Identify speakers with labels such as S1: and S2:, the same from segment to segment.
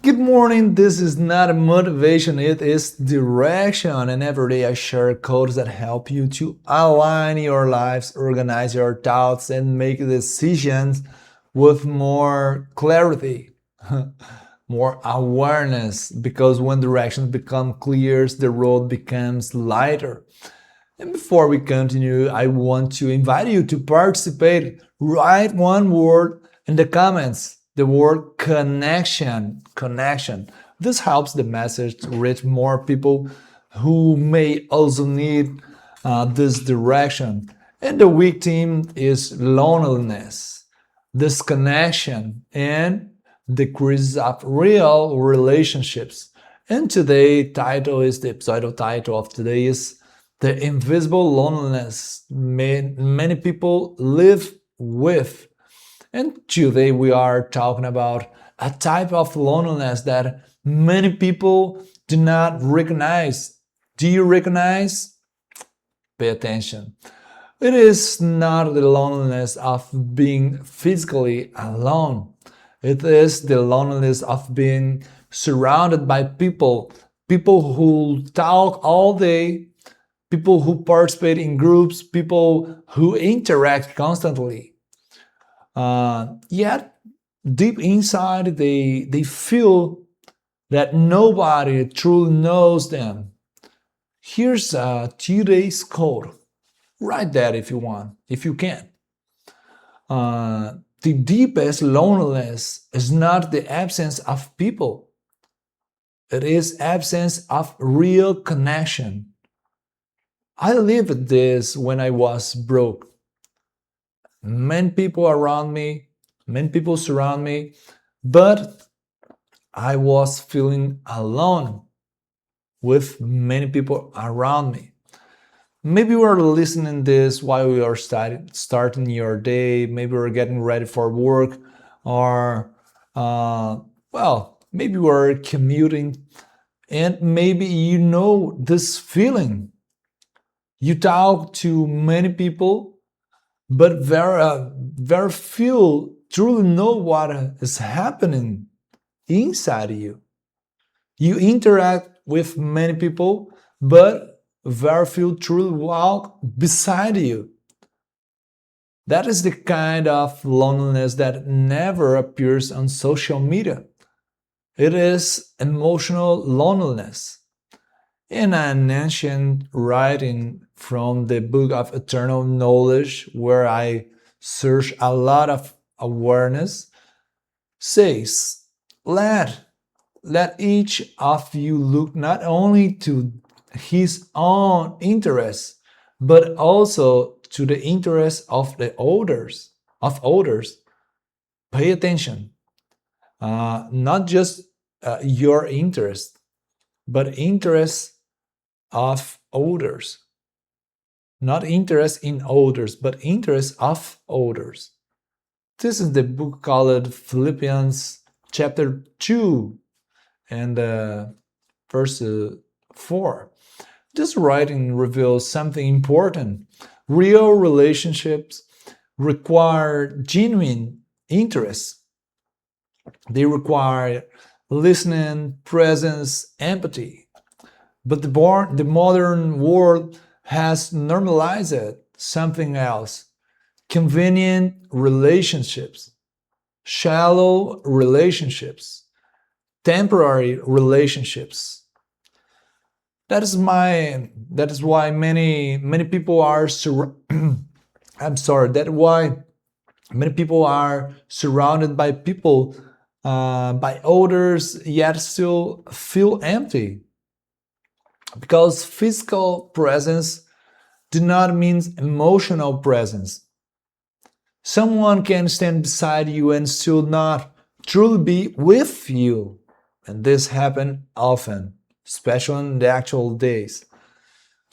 S1: Good morning. This is not a motivation, it is direction. And every day I share codes that help you to align your lives, organize your thoughts, and make decisions with more clarity, more awareness. Because when directions become clear, the road becomes lighter. And before we continue, I want to invite you to participate. Write one word in the comments. The word connection. Connection. This helps the message to reach more people who may also need this direction. And the weak theme is loneliness, disconnection, and decrease of real relationships. And today title is the episode title of today is the invisible loneliness many people live with. And today we are talking about a type of loneliness that many people do not recognize. Do you recognize? Pay attention. It is not the loneliness of being physically alone. It is the loneliness of being surrounded by people, people who talk all day, people who participate in groups, people who interact constantly. Yet, deep inside, they feel that nobody truly knows them. Here's today's code. Write that if you want, if you can. The deepest loneliness is not the absence of people. It is absence of real connection. I lived this when I was broke. Many people around me, many people surround me, but I was feeling alone with many people around me. Maybe you are listening this while you are starting your day, maybe you're getting ready for work, or maybe you are commuting, and maybe you know this feeling. You talk to many people, but very few truly know what is happening inside you. You interact with many people, but very few truly walk beside you. That is the kind of loneliness that never appears on social media. It is emotional loneliness. In an ancient writing from the Book of Eternal Knowledge, where I search a lot of awareness, says, let each of you look not only to his own interests, but also to the interests of the others. Pay attention. Not just your interest, but interests of others. Not interest in others, but interest of others. This is the book called Philippians chapter 2 and verse 4. This writing reveals something important. Real relationships require genuine interest. They require listening, presence, empathy. But the modern world has normalized something else. Convenient relationships, shallow relationships, temporary relationships. That is why many people are why many people are surrounded by people, by others, yet still feel empty. Because physical presence do not mean emotional presence. Someone can stand beside you and still not truly be with you. And this happens often, especially in the actual days.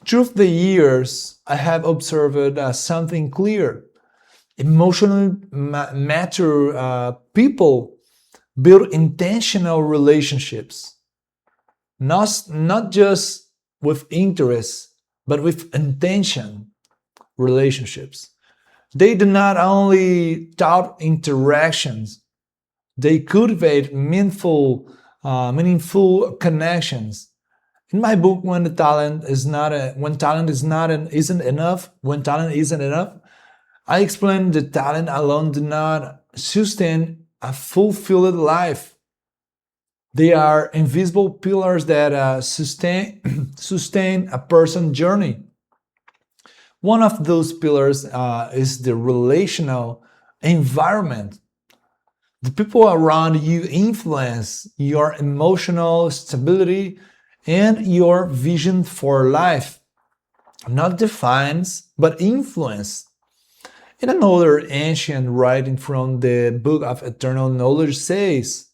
S1: Through the years, I have observed something clear. Emotionally mature people build intentional relationships. Not just with interest, but with intention relationships. They do not only thought interactions, they cultivate meaningful meaningful connections. In my book, when talent isn't enough, I explain that talent alone do not sustain a fulfilled life. They are invisible pillars that sustain a person's journey. One of those pillars is the relational environment. The people around you influence your emotional stability and your vision for life. Not defines, but influence. In another ancient writing from the Book of Eternal Knowledge says,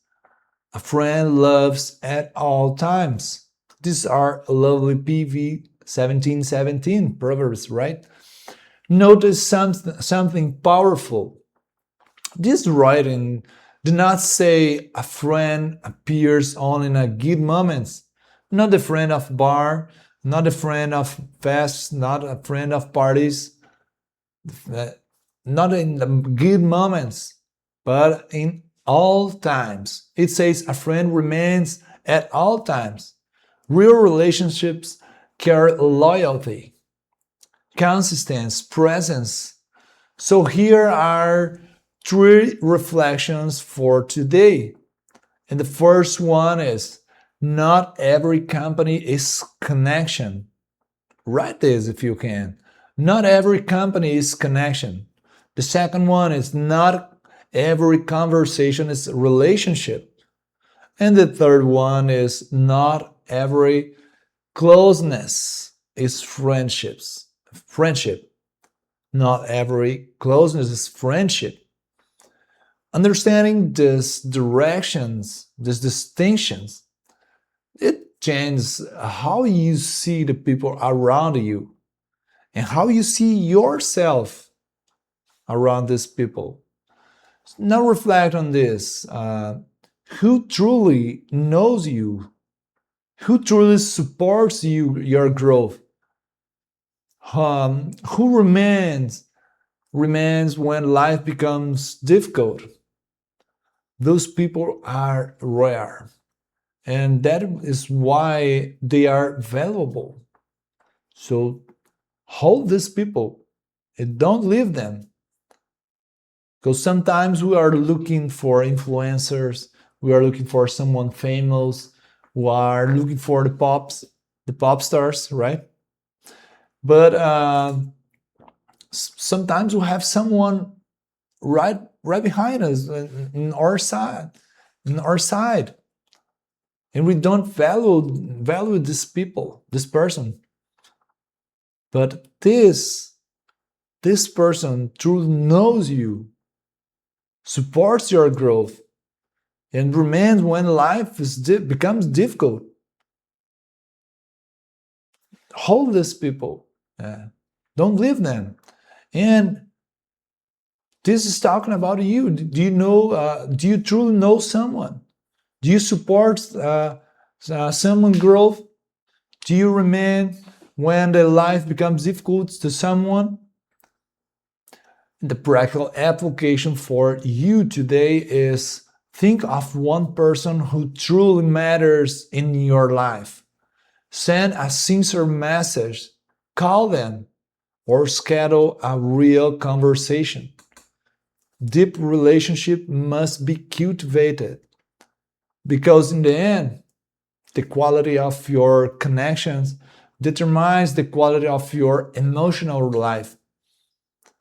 S1: a friend loves at all times. These are lovely PV 1717 Proverbs, right? Notice something powerful. This writing did not say a friend appears only in good moments. Not a friend of bar, not a friend of fests, not a friend of parties, not in the good moments, but in all times. It says a friend remains at all times. Real relationships carry loyalty, consistency, presence. So here are 3 reflections for today. And the first one is, not every company is connection. Write this if you can. Not every company is connection. The second one is, not every conversation is relationship. And the third one is, not every closeness is friendship. Not every closeness is friendship. Understanding these directions, these distinctions, it changes how you see the people around you and how you see yourself around these people. Now reflect on this. Who truly knows you? Who truly supports your growth? Who remains when life becomes difficult? Those people are rare, and that is why they are valuable. So hold these people and don't leave them. Because sometimes we are looking for influencers, we are looking for someone famous, we are looking for the pop stars, right? But sometimes we have someone right behind us in our side, and we don't value this person. But this person truly knows you, supports your growth, and remains when life becomes difficult. Hold these people. Don't leave them. And this is talking about you. Do you know? Do you truly know someone? Do you support someone's growth? Do you remain when the life becomes difficult to someone? The practical application for you today is, think of one person who truly matters in your life. Send a sincere message, call them, or schedule a real conversation. Deep relationship must be cultivated, because in the end, the quality of your connections determines the quality of your emotional life.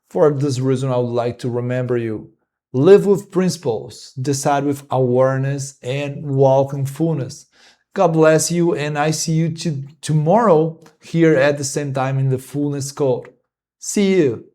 S1: For this reason, I would like to remember you. Live with principles, decide with awareness, and walk in fullness. God bless you, and I see you tomorrow here at the same time in the Fullness Code. See you.